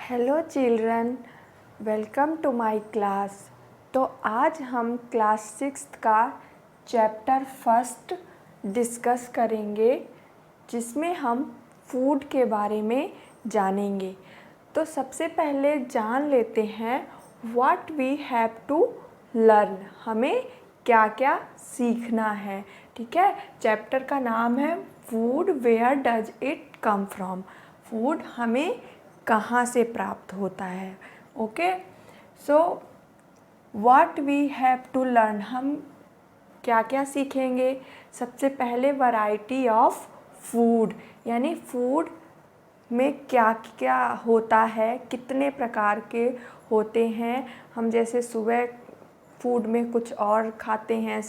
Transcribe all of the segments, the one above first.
Hello children, welcome to my class. तो आज हम क्लास 6 का चैप्टर फर्स्ट डिस्कस करेंगे, जिसमें हम फूड के बारे में जानेंगे। तो सबसे पहले जान लेते हैं what we have to learn, हमें क्या क्या सीखना है। ठीक है, चैप्टर का नाम है food, where does it come from. Food हमें कहाँ से प्राप्त होता है। Okay, so what we have to learn, हम क्या क्या सीखेंगे। सबसे पहले वैरायटी ऑफ फूड, यानी फूड में क्या क्या होता है, कितने प्रकार के होते हैं। हम जैसे सुबह फूड में कुछ और खाते हैं,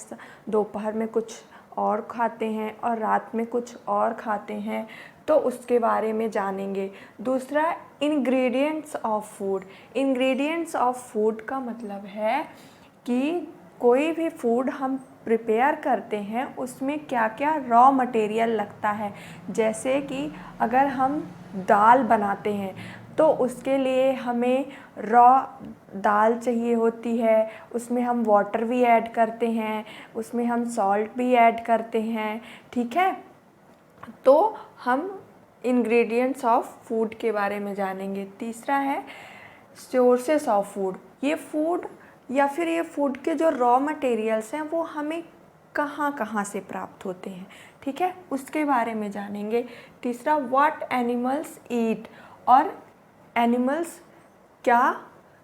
दोपहर में कुछ और खाते हैं और रात में कुछ और खाते हैं, तो उसके बारे में जानेंगे। दूसरा, ingredients of food. Ingredients of food का मतलब है कि कोई भी फूड हम प्रिपेयर करते हैं उसमें क्या क्या रॉ मटेरियल लगता है। जैसे कि अगर हम दाल बनाते हैं तो उसके लिए हमें रॉ दाल चाहिए होती है, उसमें हम वाटर भी ऐड करते हैं, उसमें हम सॉल्ट भी ऐड करते हैं। ठीक है, तो हम इंग्रेडिएंट्स ऑफ फूड के बारे में जानेंगे। तीसरा है सोर्सेस ऑफ फूड। ये फूड या फिर ये फूड के जो रॉ मटेरियल्स हैं वो हमें कहाँ कहाँ से प्राप्त होते हैं। ठीक है, उसके बारे में जानेंगे। तीसरा, व्हाट एनिमल्स ईट, और एनिमल्स क्या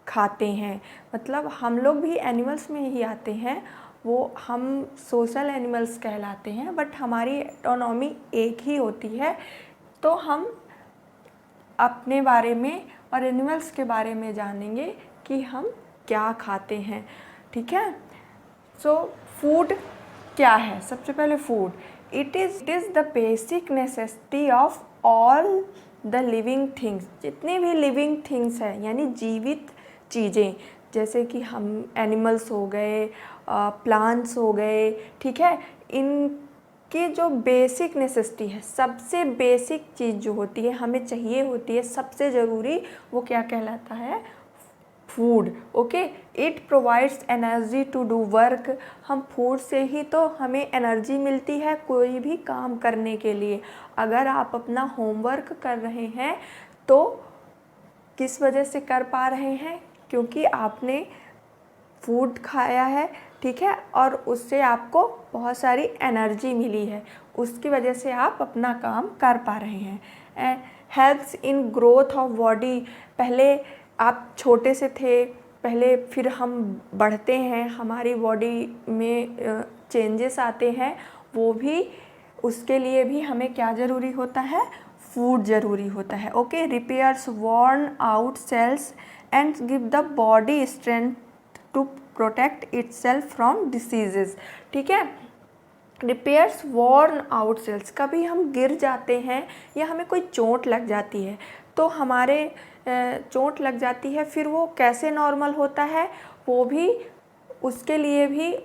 खाते हैं। मतलब हम लोग भी एनिमल्स में ही आते हैं, वो हम सोशल एनिमल्स कहलाते हैं, बट हमारी ऑटोनॉमी एक ही होती है। तो हम अपने बारे में और एनिमल्स के बारे में जानेंगे कि हम क्या खाते हैं। ठीक है, सो फूड क्या है। सबसे पहले food, it is the basic necessity of all the living things. जितने भी लिविंग थिंग्स हैं यानी जीवित चीज़ें, जैसे कि हम एनिमल्स हो गए, प्लांट्स हो गए। ठीक है, इनकी जो बेसिक नेसेसिटी है, सबसे बेसिक चीज़ जो होती है हमें चाहिए होती है, सबसे ज़रूरी, वो क्या कहलाता है? Food. Okay, it provides energy to do work. हम फूड से ही तो हमें एनर्जी मिलती है कोई भी काम करने के लिए। अगर आप अपना होमवर्क कर रहे हैं तो किस वजह से कर पा रहे हैं? क्योंकि आपने फूड खाया है। ठीक है, और उससे आपको बहुत सारी एनर्जी मिली है, उसकी वजह से आप अपना काम कर पा रहे हैं। Helps in growth of body. पहले आप छोटे से थे, पहले फिर हम बढ़ते हैं, हमारी बॉडी में चेंजेस आते हैं, वो भी, उसके लिए भी हमें क्या ज़रूरी होता है? फूड ज़रूरी होता है। Okay, repairs worn out cells and give the body strength to protect itself from diseases. ठीक है, रिपेयर्स वॉर्न आउट सेल्स। कभी हम गिर जाते हैं या हमें कोई चोट लग जाती है, तो हमारे चोट लग जाती है, फिर वो कैसे नॉर्मल होता है? वो भी, उसके लिए भी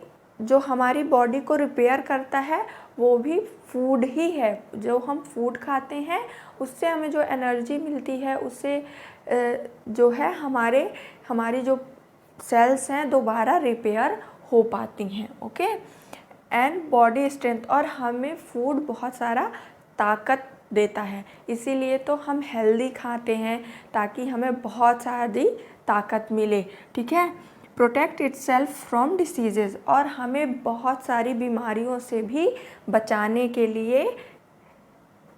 जो हमारी बॉडी को रिपेयर करता है वो भी फूड ही है। जो हम फूड खाते हैं उससे हमें जो एनर्जी मिलती है, उससे जो है हमारी जो सेल्स हैं दोबारा रिपेयर हो पाती हैं। ओके, एंड बॉडी स्ट्रेंथ, और हमें फूड बहुत सारा ताकत देता है, इसीलिए तो हम हेल्दी खाते हैं ताकि हमें बहुत सारी ताकत मिले। ठीक है, प्रोटेक्ट इटसेल्फ फ्रॉम डिसीजेस, और हमें बहुत सारी बीमारियों से भी बचाने के लिए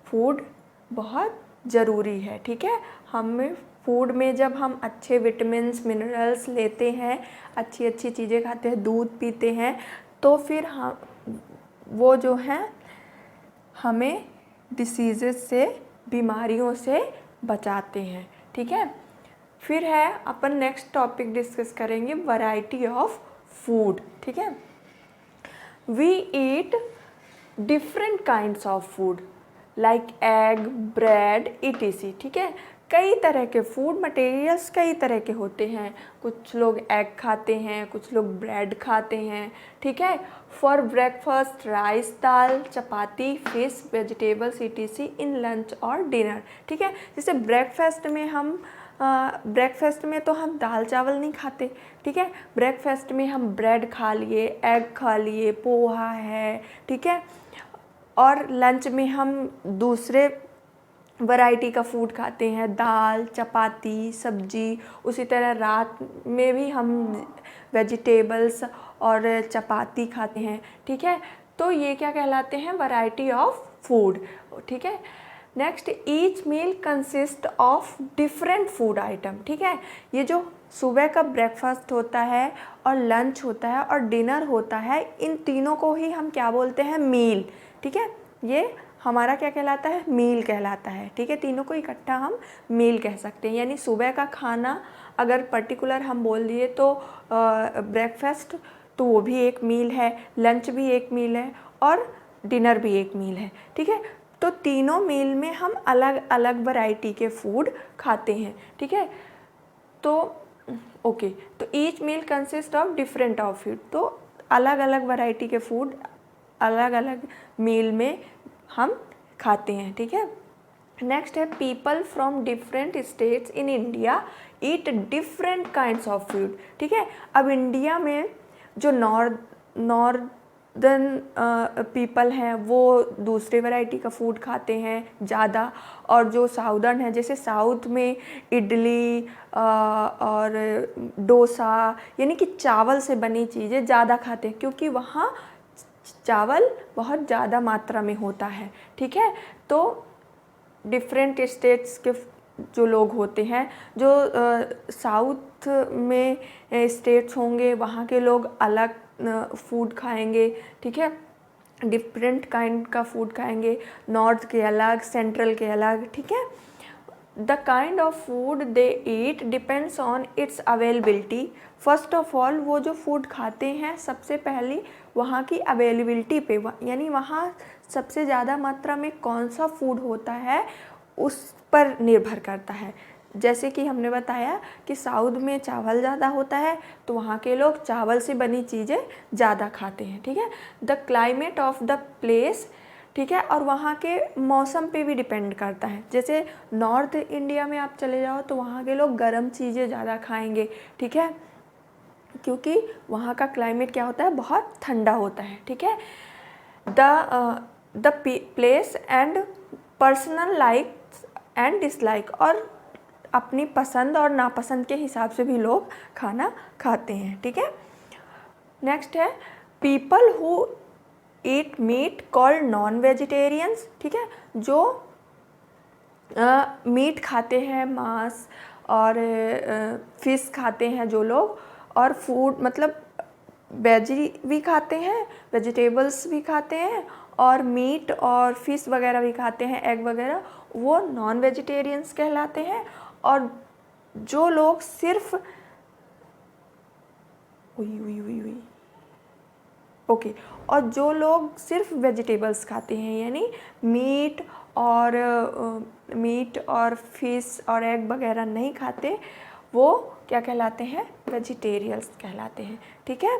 फूड बहुत ज़रूरी है। ठीक है, हमें फूड में जब हम अच्छे विटामिन्स मिनरल्स लेते हैं, अच्छी अच्छी चीज़ें खाते हैं, दूध पीते हैं, तो फिर हम वो जो हैं हमें डिसीज़ेस से, बीमारियों से बचाते हैं। ठीक है, फिर है अपन नेक्स्ट टॉपिक डिस्कस करेंगे, वैरायटी ऑफ फूड। ठीक है, we eat different kinds of food like egg, bread, etc। ठीक है, कई तरह के फूड मटेरियल्स कई तरह के होते हैं। कुछ लोग एग खाते हैं, कुछ लोग ब्रेड खाते हैं। ठीक है, for breakfast rice, dal, chapati, fish, vegetables etc in lunch और डिनर। ठीक है, जैसे ब्रेकफास्ट में हम ब्रेकफास्ट में तो हम दाल चावल नहीं खाते, ठीक है। ब्रेकफास्ट में हम ब्रेड खा लिए, एग खा लिए, पोहा है, ठीक है। और लंच में हम दूसरे वैरायटी का फूड खाते हैं, दाल, चपाती, सब्जी। उसी तरह रात में भी हम वेजिटेबल्स और चपाती खाते हैं, ठीक है। तो ये क्या कहलाते हैं, वैरायटी ऑफ फूड, ठीक है। Next, each meal consist of different food item, ठीक है। ये जो सुबह का ब्रेकफास्ट होता है और लंच होता है और डिनर होता है, इन तीनों को ही हम क्या बोलते हैं, मील, ठीक है। ये हमारा क्या कहलाता है, मील कहलाता है, ठीक है। तीनों को इकट्ठा हम मील कह सकते हैं। यानी सुबह का खाना अगर पर्टिकुलर हम बोल दिए तो ब्रेकफास्ट, तो वो भी एक मील है, लंच भी एक मील है और डिनर भी एक मील है, ठीक है। तो तीनों मील में हम अलग अलग वैरायटी के फूड खाते हैं, ठीक है। तो ओके, तो each meal consist of different of food, तो अलग अलग वैरायटी के फूड अलग अलग मील में हम खाते हैं, ठीक है। नेक्स्ट है, people from different states in India eat different kinds of food, ठीक है। अब इंडिया में जो नॉर्दर्न पीपल हैं वो दूसरे वैरायटी का फूड खाते हैं ज़्यादा, और जो साउदर्न है, जैसे साउथ में इडली और डोसा, यानी कि चावल से बनी चीज़ें ज़्यादा खाते हैं, क्योंकि वहाँ चावल बहुत ज़्यादा मात्रा में होता है, ठीक है। तो डिफरेंट स्टेट्स के जो लोग होते हैं, जो साउथ में स्टेट्स होंगे वहाँ के लोग अलग फूड खाएंगे, ठीक है, डिफरेंट काइंड का फूड खाएंगे, नॉर्थ के अलग, सेंट्रल के अलग, ठीक है। The kind of food they eat depends on it's availability. First of all, वो जो फूड खाते हैं सबसे पहले वहाँ की अवेलेबिलिटी पे, यानी वहाँ सबसे ज़्यादा मात्रा में कौन सा फूड होता है उस पर निर्भर करता है। जैसे कि हमने बताया कि साउथ में चावल ज़्यादा होता है, तो वहाँ के लोग चावल से बनी चीज़ें ज़्यादा खाते हैं, ठीक है। The climate of the place, ठीक है, और वहाँ के मौसम पे भी डिपेंड करता है। जैसे नॉर्थ इंडिया में आप चले जाओ तो वहाँ के लोग गर्म चीज़ें ज़्यादा खाएंगे, ठीक है, क्योंकि वहाँ का क्लाइमेट क्या होता है, बहुत ठंडा होता है, ठीक है। The place and personal like and dislike, और अपनी पसंद और नापसंद के हिसाब से भी लोग खाना खाते हैं, ठीक है। नेक्स्ट है, people who eat meat called non vegetarians, ठीक है। जो मीट खाते हैं, मांस और फिश खाते हैं जो लोग, और फूड मतलब वेजी भी खाते हैं, वेजिटेबल्स भी खाते हैं, और मीट और फिश वगैरह भी खाते हैं, एग वगैरह, वो नॉन वेजिटेरियंस कहलाते हैं। और जो लोग सिर्फ ओके, और जो लोग सिर्फ वेजिटेबल्स खाते हैं, यानी मीट और फिश और एग वगैरह नहीं खाते, वो क्या कहलाते हैं, वेजिटेरियंस कहलाते हैं, ठीक है।